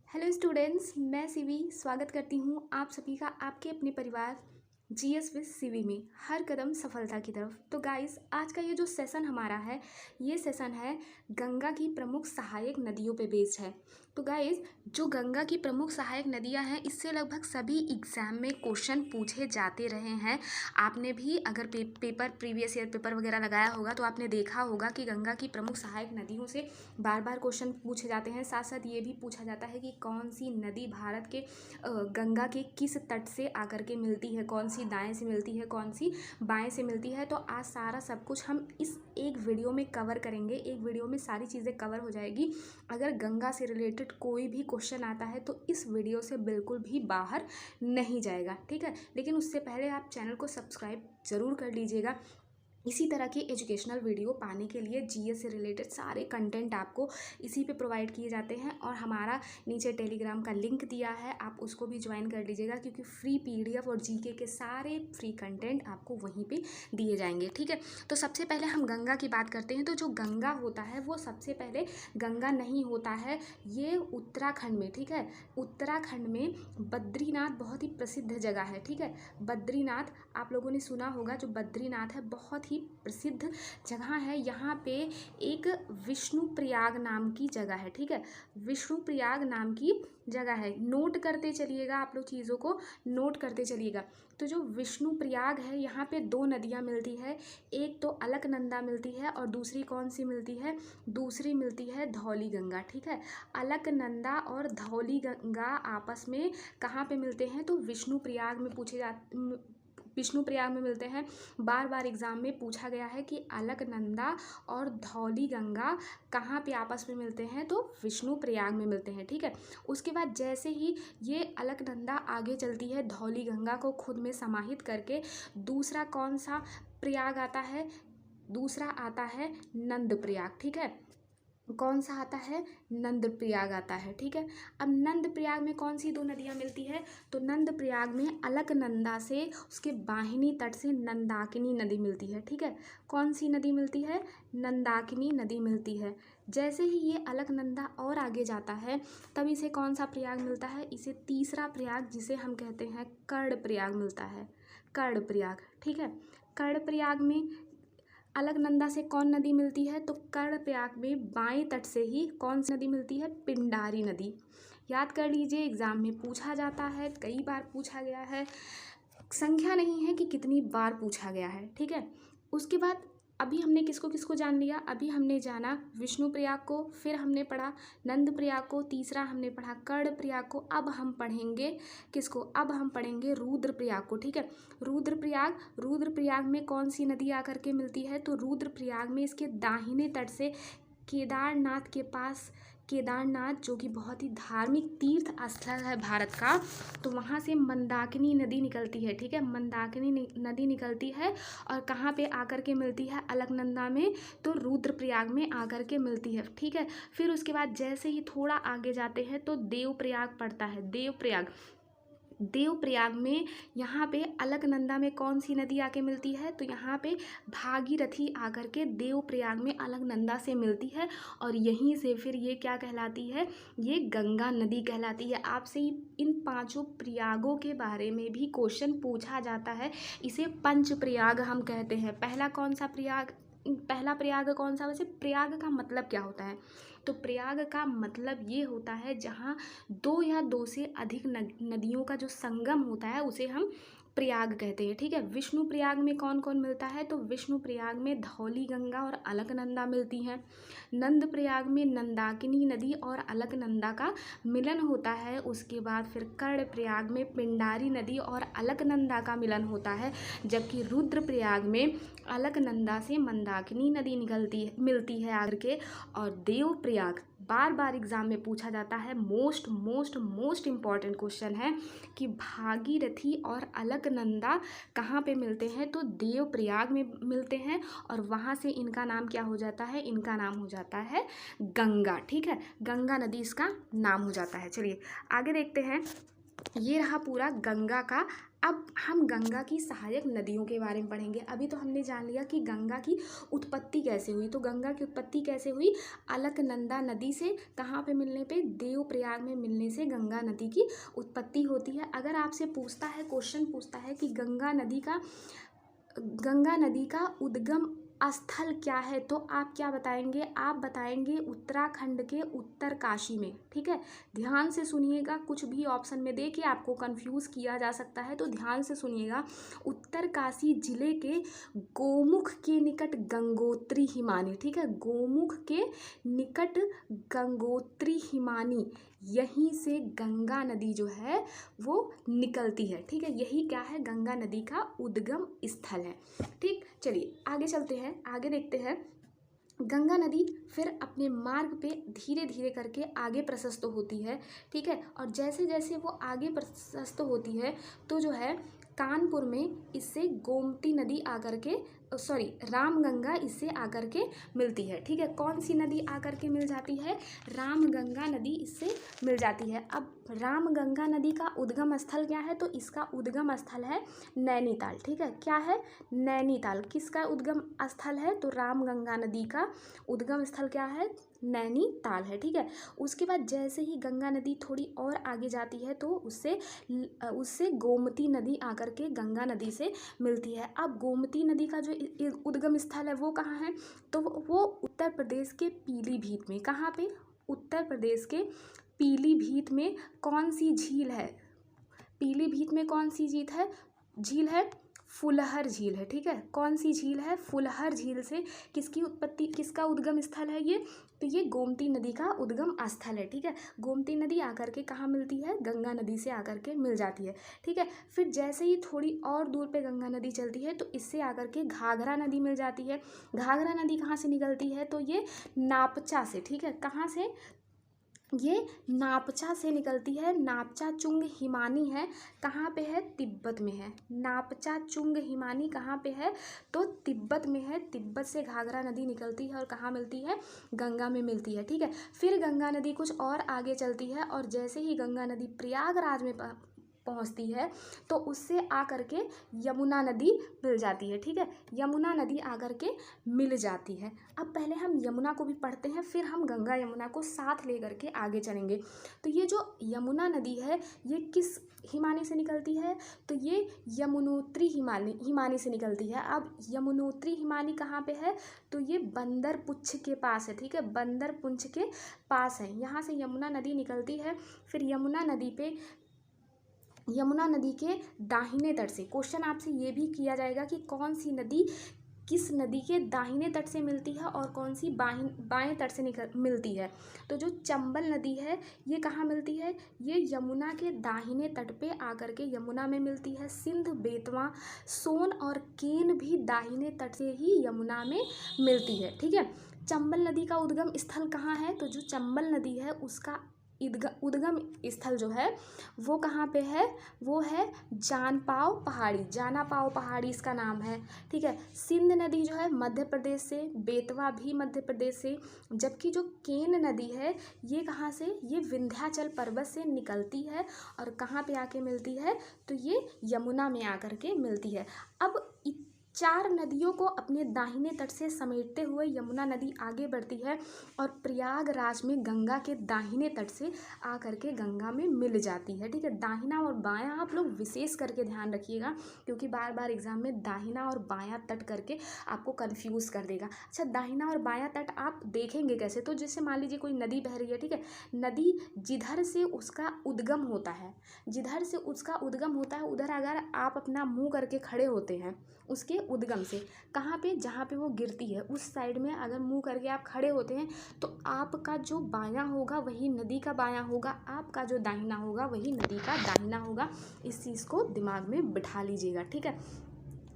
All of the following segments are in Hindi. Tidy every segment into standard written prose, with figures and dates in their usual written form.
हेलो स्टूडेंट्स, मैं सीवी स्वागत करती हूँ आप सभी का आपके अपने परिवार जीएस विद सीवी में हर कदम सफलता की तरफ। तो गाइस, आज का ये जो सेशन हमारा है, ये सेशन है गंगा की प्रमुख सहायक नदियों पे बेस्ड है। तो गाइस, जो गंगा की प्रमुख सहायक नदियां हैं, इससे लगभग सभी एग्जाम में क्वेश्चन पूछे जाते रहे हैं। आपने भी अगर पेपर प्रीवियस ईयर पेपर वगैरह लगाया होगा तो आपने देखा होगा कि गंगा की प्रमुख सहायक नदियों से बार बार क्वेश्चन पूछे जाते हैं। साथ साथ ये भी पूछा जाता है कि कौन सी नदी भारत के गंगा के किस तट से आकर के मिलती है, कौन सी दाएं से मिलती है, कौन सी बाएं से मिलती है। तो आज सारा सब कुछ हम इस एक वीडियो में कवर करेंगे। एक वीडियो में सारी चीज़ें कवर हो जाएगी। अगर गंगा से रिलेटेड कोई भी क्वेश्चन आता है तो इस वीडियो से बिल्कुल भी बाहर नहीं जाएगा, ठीक है। लेकिन उससे पहले आप चैनल को सब्सक्राइब ज़रूर कर लीजिएगा। इसी तरह की एजुकेशनल वीडियो पाने के लिए जीएस से रिलेटेड सारे कंटेंट आपको इसी पे प्रोवाइड किए जाते हैं। और हमारा नीचे टेलीग्राम का लिंक दिया है, आप उसको भी ज्वाइन कर लीजिएगा, क्योंकि फ्री पीडीएफ और जीके के सारे फ्री कंटेंट आपको वहीं पे दिए जाएंगे, ठीक है। तो सबसे पहले हम गंगा की बात करते हैं। तो जो गंगा होता है वो सबसे पहले गंगा नहीं होता है, ये उत्तराखंड में, ठीक है। उत्तराखंड में बद्रीनाथ बहुत ही प्रसिद्ध जगह है, ठीक है। बद्रीनाथ आप लोगों ने सुना होगा, जो बद्रीनाथ है बहुत ही प्रसिद्ध जगह है। यहाँ पे एक विष्णुप्रयाग नाम की जगह है, ठीक है। विष्णुप्रयाग नाम की जगह है, नोट करते चलिएगा, आप लोग चीज़ों को नोट करते चलिएगा। तो जो विष्णुप्रयाग है, यहाँ पे दो नदियाँ मिलती है। एक तो अलकनंदा मिलती है और दूसरी कौन सी मिलती है, दूसरी मिलती है धौली गंगा, ठीक है। अलकनंदा और धौली गंगा आपस में कहाँ पे मिलते हैं, तो विष्णुप्रयाग में मिलते हैं। बार बार एग्जाम में पूछा गया है कि अलकनंदा और धौली गंगा कहाँ पे आपस में मिलते हैं, तो विष्णुप्रयाग में मिलते हैं, ठीक है। उसके बाद जैसे ही ये अलकनंदा आगे चलती है, धौली गंगा को खुद में समाहित करके दूसरा कौन सा प्रयाग आता है, दूसरा आता है नंद प्रयाग, ठीक है। कौन सा आता है, नंद प्रयाग आता है, ठीक है। अब नंद प्रयाग में कौन सी दो नदियाँ मिलती है, तो नंद प्रयाग में अलकनंदा से उसके बाहिनी तट से नंदाकिनी नदी मिलती है, ठीक है। कौन सी नदी मिलती है, नंदाकिनी नदी मिलती है। जैसे ही ये अलकनंदा और आगे जाता है तब इसे कौन सा प्रयाग मिलता है, इसे तीसरा प्रयाग जिसे हम कहते हैं कर्ण प्रयाग मिलता है, कर्ण प्रयाग, ठीक है। कर्ण प्रयाग में अलकनंदा से कौन नदी मिलती है, तो कर्णप्रयाग में बाएं तट से ही कौन सी नदी मिलती है, पिंडारी नदी। याद कर लीजिए, एग्जाम में पूछा जाता है, कई बार पूछा गया है, संख्या नहीं है कि कितनी बार पूछा गया है, ठीक है। उसके बाद अभी हमने किसको किसको जान लिया, अभी हमने जाना विष्णुप्रयाग को, फिर हमने पढ़ा नंद प्रयाग को, तीसरा हमने पढ़ा कर्ण प्रयाग को। अब हम पढ़ेंगे किसको, अब हम पढ़ेंगे रुद्रप्रयाग को, ठीक है। रुद्रप्रयाग में कौन सी नदी आकर के मिलती है, तो रुद्रप्रयाग में इसके दाहिने तट से केदारनाथ के पास, केदारनाथ जो कि बहुत ही धार्मिक तीर्थ स्थल है भारत का, तो वहाँ से मंदाकिनी नदी निकलती है, ठीक है। मंदाकिनी नदी निकलती है और कहाँ पे आकर के मिलती है, अलकनंदा में, तो रुद्रप्रयाग में आकर के मिलती है, ठीक है। फिर उसके बाद जैसे ही थोड़ा आगे जाते हैं तो देवप्रयाग पड़ता है, देवप्रयाग में यहाँ पे अलकनंदा में कौन सी नदी आके मिलती है, तो यहाँ पे भागीरथी आकर के देवप्रयाग में अलकनंदा से मिलती है और यहीं से फिर ये क्या कहलाती है, ये गंगा नदी कहलाती है। आपसे इन पांचों प्रयागों के बारे में भी क्वेश्चन पूछा जाता है। इसे पंच प्रयाग हम कहते हैं। पहला प्रयाग कौन सा, वैसे प्रयाग का मतलब क्या होता है, तो प्रयाग का मतलब ये होता है जहाँ दो या दो से अधिक नदियों का जो संगम होता है उसे हम प्रयाग कहते हैं, ठीक है। विष्णु प्रयाग में कौन कौन मिलता है, तो विष्णु प्रयाग में धौली गंगा और अलकनंदा मिलती हैं। नंद प्रयाग में नंदाकिनी नदी और अलकनंदा का मिलन होता है। उसके बाद फिर कर्ण प्रयाग में पिंडारी नदी और अलकनंदा का मिलन होता है। जबकि रुद्रप्रयाग में अलकनंदा से मंदाकिनी नदी मिलती है आकर के। और देवप्रयाग बार बार एग्जाम में पूछा जाता है, मोस्ट इम्पॉर्टेंट क्वेश्चन है कि भागीरथी और अलकनंदा कहाँ पे मिलते हैं, तो देवप्रयाग में मिलते हैं और वहाँ से इनका नाम क्या हो जाता है, इनका नाम हो जाता है गंगा, ठीक है। गंगा नदी इसका नाम हो जाता है। चलिए आगे देखते हैं। ये रहा पूरा गंगा का अब हम गंगा की सहायक नदियों के बारे में पढ़ेंगे। अभी तो हमने जान लिया कि गंगा की उत्पत्ति कैसे हुई। तो गंगा की उत्पत्ति कैसे हुई? अलकनंदा नदी से, कहाँ पे मिलने पे? देवप्रयाग में मिलने से गंगा नदी की उत्पत्ति होती है। अगर आपसे पूछता है, क्वेश्चन पूछता है कि गंगा नदी का उद्गम स्थल क्या है, तो आप क्या बताएंगे? आप बताएंगे उत्तराखंड के उत्तरकाशी में। ठीक है, ध्यान से सुनिएगा, कुछ भी ऑप्शन में दे के आपको कंफ्यूज किया जा सकता है, तो ध्यान से सुनिएगा। उत्तरकाशी जिले के गोमुख के निकट गंगोत्री हिमानी, ठीक है, गोमुख के निकट गंगोत्री हिमानी, यहीं से गंगा नदी जो है वो निकलती है। ठीक है, यही क्या है? गंगा नदी का उद्गम स्थल है। ठीक, चलिए आगे चलते हैं, आगे देखते हैं। गंगा नदी फिर अपने मार्ग पे धीरे धीरे करके आगे प्रशस्त होती है। ठीक है, और जैसे जैसे वो आगे प्रशस्त होती है तो जो है कानपुर में इससे गोमती नदी आकर के रामगंगा इससे आकर के मिलती है। ठीक है, कौन सी नदी आकर के मिल जाती है? रामगंगा नदी इससे मिल जाती है। अब रामगंगा नदी का उद्गम स्थल क्या है? तो इसका उद्गम स्थल है नैनीताल। ठीक है, क्या है? नैनीताल। किसका उद्गम स्थल है? तो रामगंगा नदी का उद्गम स्थल क्या है? नैनीताल है। ठीक है, उसके बाद जैसे ही गंगा नदी थोड़ी और आगे जाती है तो उससे गोमती नदी आकर के गंगा नदी से मिलती है। अब गोमती नदी का जो उद्गम स्थल है वो कहाँ है? तो वो उत्तर प्रदेश के पीलीभीत में। कहाँ पे? उत्तर प्रदेश के पीलीभीत में कौन सी झील है? पीलीभीत में कौन सी झील है? फुलहर झील है। ठीक है, कौन सी झील है? फुलहर झील से किसका उद्गम स्थल है ये? तो ये गोमती नदी का उद्गम स्थल है। ठीक है, गोमती नदी आकर के कहाँ मिलती है? गंगा नदी से आकर के मिल जाती है। ठीक है, फिर जैसे ही थोड़ी और दूर पे गंगा नदी चलती है तो इससे आकर के घाघरा नदी मिल जाती है। घाघरा नदी कहाँ से निकलती है? तो ये नापचा से। ठीक है, कहाँ से? ये नापचा से निकलती है। नापचा चुंग हिमानी है, कहाँ पे है? तिब्बत में है। नापचा चुंग हिमानी कहाँ पे है? तो तिब्बत में है। तिब्बत से घाघरा नदी निकलती है और कहाँ मिलती है? गंगा में मिलती है। ठीक है, फिर गंगा नदी कुछ और आगे चलती है और जैसे ही गंगा नदी प्रयागराज में पहुंचती है तो उससे आकर के यमुना नदी मिल जाती है। ठीक है, यमुना नदी आकर के मिल जाती है। अब पहले हम यमुना को भी पढ़ते हैं, फिर हम गंगा यमुना को साथ लेकर के आगे चलेंगे। तो ये जो यमुना नदी है ये किस हिमानी से निकलती है? तो ये यमुनोत्री हिमानी से निकलती है। अब यमुनोत्री हिमानी कहाँ पे है? तो ये बंदरपुच्छ के पास है। ठीक है, बंदरपुंछ के पास है, यहाँ से यमुना नदी निकलती है। फिर यमुना नदी के दाहिने तट से क्वेश्चन आपसे ये भी किया जाएगा कि कौन सी नदी किस नदी के दाहिने तट से मिलती है और कौन सी बाएं तट से मिलती है। तो जो चंबल नदी है ये कहाँ मिलती है? ये यमुना के दाहिने तट पे आकर के यमुना में मिलती है। सिंध, बेतवा, सोन और केन भी दाहिने तट से ही यमुना में मिलती है। ठीक है, चंबल नदी का उद्गम स्थल कहाँ है? तो जो चंबल नदी है उसका उद्गम स्थल जो है वो कहाँ पे है? वो है जानापाव पहाड़ी इसका नाम है। ठीक है, सिंध नदी जो है मध्य प्रदेश से, बेतवा भी मध्य प्रदेश से, जबकि जो केन नदी है ये कहाँ से? ये विंध्याचल पर्वत से निकलती है और कहाँ पे आके मिलती है? तो ये यमुना में आकर के मिलती है। अब 4 नदियों को अपने दाहिने तट से समेटते हुए यमुना नदी आगे बढ़ती है और प्रयागराज में गंगा के दाहिने तट से आकर के गंगा में मिल जाती है। ठीक है, दाहिना और बायां आप लोग विशेष करके ध्यान रखिएगा क्योंकि बार बार एग्जाम में दाहिना और बायां तट करके आपको कंफ्यूज कर देगा। अच्छा, दाहिना और बायां तट आप देखेंगे कैसे? तो जैसे मान लीजिए कोई नदी बह रही है, ठीक है, नदी जिधर से उसका उद्गम होता है उधर अगर आप अपना मुंह करके खड़े होते हैं उसके उद्गम से, कहाँ पे? जहाँ पे वो गिरती है उस साइड में अगर मुंह करके आप खड़े होते हैं तो आपका जो बायां होगा वही नदी का बायां होगा, आपका जो दाहिना होगा वही नदी का दाहिना होगा। इस चीज़ को दिमाग में बिठा लीजिएगा। ठीक है,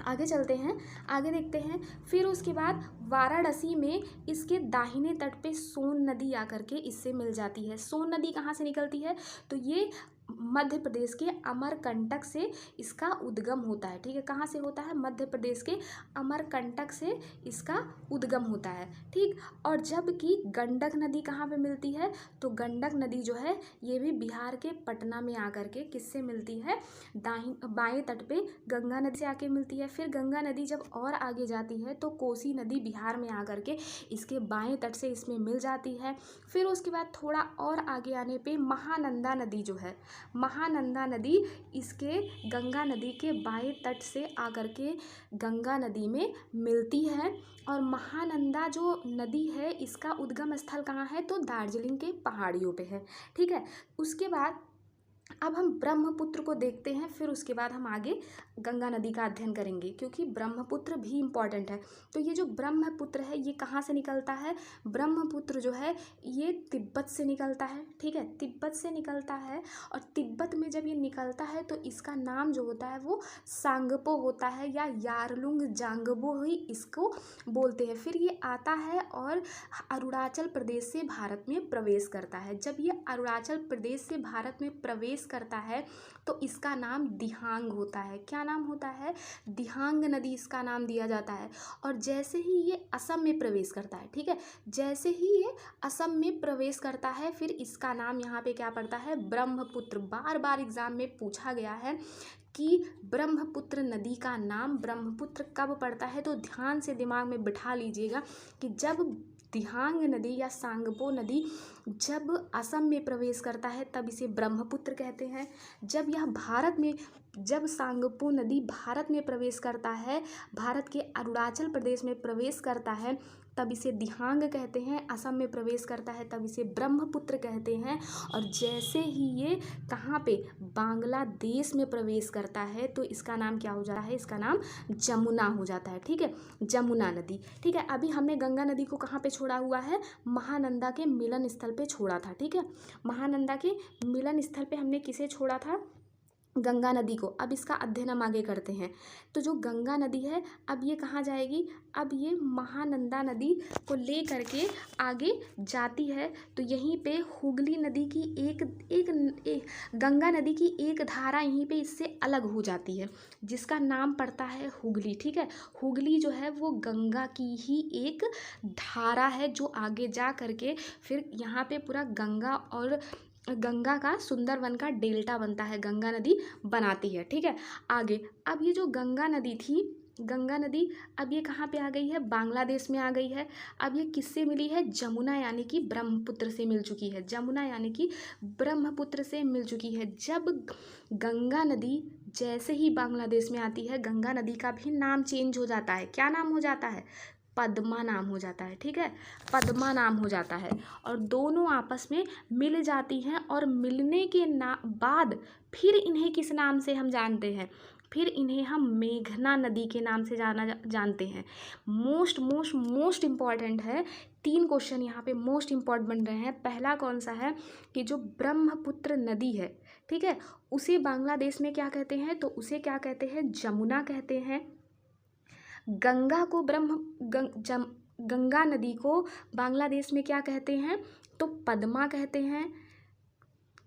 आगे चलते हैं, आगे देखते हैं। फिर उसके बाद वाराणसी में इसके दाहिने तट पे सोन नदी आकर के इससे मिल जाती है। सोन नदी कहाँ से निकलती है? तो ये मध्य प्रदेश के अमरकंटक से इसका उद्गम होता है। ठीक है, कहाँ से होता है? मध्य प्रदेश के अमरकंटक से इसका उद्गम होता है। ठीक, और जबकि गंडक नदी कहाँ पे मिलती है? तो गंडक नदी जो है ये भी बिहार के पटना में आकर के किससे मिलती है? बाएं तट पे गंगा नदी से आके मिलती है। फिर गंगा नदी जब और आगे जाती है तो कोसी नदी बिहार में आकर के इसके बाएं तट से इसमें मिल जाती है। फिर उसके बाद थोड़ा और आगे आने पे महानंदा नदी जो है, महानंदा नदी इसके गंगा नदी के बाएं तट से आकर के गंगा नदी में मिलती है। और महानंदा जो नदी है इसका उद्गम स्थल कहाँ है? तो दार्जिलिंग के पहाड़ियों पे है। ठीक है, उसके बाद अब हम ब्रह्मपुत्र को देखते हैं, फिर उसके बाद हम आगे गंगा नदी का अध्ययन करेंगे, क्योंकि ब्रह्मपुत्र भी इम्पॉर्टेंट है। तो ये जो ब्रह्मपुत्र है ये कहाँ से निकलता है? ब्रह्मपुत्र जो है ये तिब्बत से निकलता है। ठीक है, तिब्बत से निकलता है, और तिब्बत में जब ये निकलता है तो इसका नाम जो होता है वो सांगपो होता है, या यारलुंग जांगबो ही इसको बोलते हैं। फिर ये आता है और अरुणाचल प्रदेश से भारत में प्रवेश करता है। जब ये अरुणाचल प्रदेश से भारत में प्रवेश करता है तो इसका नाम दिहांग होता है। क्या नाम होता है? दिहांग नदी इसका नाम दिया जाता है। और जैसे ही ये असम में प्रवेश करता है, ठीक है, जैसे ही ये असम में प्रवेश करता है फिर इसका नाम यहाँ पे क्या पड़ता है? ब्रह्मपुत्र। बार बार एग्जाम में पूछा गया है कि ब्रह्मपुत्र नदी का नाम ब्रह्मपुत्र कब पड़ता है, तो ध्यान से दिमाग में बिठा लीजिएगा कि जब दिहांग नदी या सांगपो नदी जब असम में प्रवेश करता है तब इसे ब्रह्मपुत्र कहते हैं। जब सांगपो नदी भारत में प्रवेश करता है, भारत के अरुणाचल प्रदेश में प्रवेश करता है, तब इसे दिहांग कहते हैं। असम में प्रवेश करता है तब इसे ब्रह्मपुत्र कहते हैं। और जैसे ही ये कहाँ पे? बांग्लादेश में प्रवेश करता है तो इसका नाम क्या हो जाता है? इसका नाम जमुना हो जाता है। ठीक है, जमुना नदी। ठीक है, अभी हमने गंगा नदी को कहाँ पे छोड़ा हुआ है? महानंदा के मिलन स्थल पे छोड़ा था। ठीक है, महानंदा के मिलन स्थल पे हमने किसे छोड़ा था? गंगा नदी को। अब इसका अध्ययन हम आगे करते हैं। तो जो गंगा नदी है अब ये कहाँ जाएगी? अब ये महानंदा नदी को ले करके आगे जाती है। तो यहीं पे हुगली नदी की एक गंगा नदी की एक धारा यहीं पे इससे अलग हो जाती है, जिसका नाम पड़ता है हुगली। ठीक है, हुगली जो है वो गंगा की ही एक धारा है जो आगे जा करके फिर यहाँ पे पूरा गंगा का सुंदरवन का डेल्टा बनता है, गंगा नदी बनाती है। ठीक है, आगे अब ये जो गंगा नदी थी, गंगा नदी अब ये कहाँ पे आ गई है? बांग्लादेश में आ गई है। अब ये किससे मिली है? जमुना यानी कि ब्रह्मपुत्र से मिल चुकी है। जमुना यानी कि ब्रह्मपुत्र से मिल चुकी है। जब गंगा नदी जैसे ही बांग्लादेश में आती है, गंगा नदी का भी नाम चेंज हो जाता है। क्या नाम हो जाता है? पद्मा नाम हो जाता है। ठीक है, पद्मा नाम हो जाता है, और दोनों आपस में मिल जाती हैं। और मिलने के बाद फिर इन्हें किस नाम से हम जानते हैं? फिर इन्हें हम मेघना नदी के नाम से जानते हैं। मोस्ट इम्पॉर्टेंट है। 3 क्वेश्चन यहाँ पे मोस्ट इम्पॉर्टेंट बन रहे हैं। पहला कौन सा है कि जो ब्रह्मपुत्र नदी है, ठीक है, उसे बांग्लादेश में क्या कहते हैं? तो उसे क्या कहते हैं? जमुना कहते हैं। गंगा नदी को बांग्लादेश में क्या कहते हैं? तो पद्मा कहते हैं।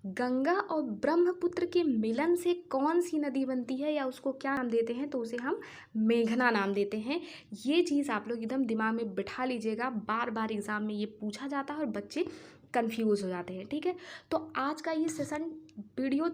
गंगा और ब्रह्मपुत्र के मिलन से कौन सी नदी बनती है या उसको क्या नाम देते हैं? तो उसे हम मेघना नाम देते हैं। ये चीज़ आप लोग एकदम दिमाग में बिठा लीजिएगा, बार बार एग्जाम में ये पूछा जाता है और बच्चे कंफ्यूज हो जाते हैं। ठीक है, तो आज का ये सेशन वीडियो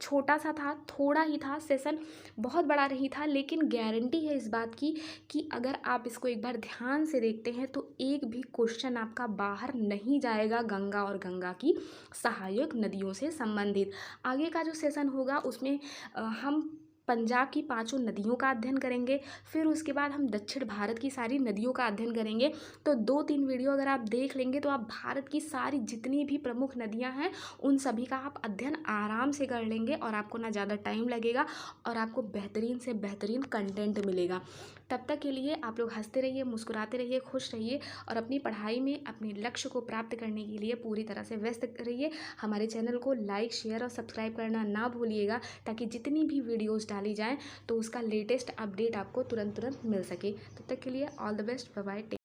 छोटा सा था, थोड़ा ही था, सेशन बहुत बड़ा नहीं था, लेकिन गारंटी है इस बात की कि अगर आप इसको एक बार ध्यान से देखते हैं तो एक भी क्वेश्चन आपका बाहर नहीं जाएगा गंगा और गंगा की सहायक नदियों से संबंधित। आगे का जो सेशन होगा उसमें हम पंजाब की 5 नदियों का अध्ययन करेंगे, फिर उसके बाद हम दक्षिण भारत की सारी नदियों का अध्ययन करेंगे। तो 2-3 वीडियो अगर आप देख लेंगे तो आप भारत की सारी जितनी भी प्रमुख नदियां हैं उन सभी का आप अध्ययन आराम से कर लेंगे, और आपको ना ज़्यादा टाइम लगेगा और आपको बेहतरीन से बेहतरीन कंटेंट मिलेगा। तब तक के लिए आप लोग हंसते रहिए, मुस्कुराते रहिए, खुश रहिए, और अपनी पढ़ाई में अपने लक्ष्य को प्राप्त करने के लिए पूरी तरह से व्यस्त रहिए। हमारे चैनल को लाइक, शेयर और सब्सक्राइब करना ना भूलिएगा, ताकि जितनी भी वीडियोस डाली जाएं तो उसका लेटेस्ट अपडेट आपको तुरंत मिल सके। तब तक के लिए all the best, bye bye.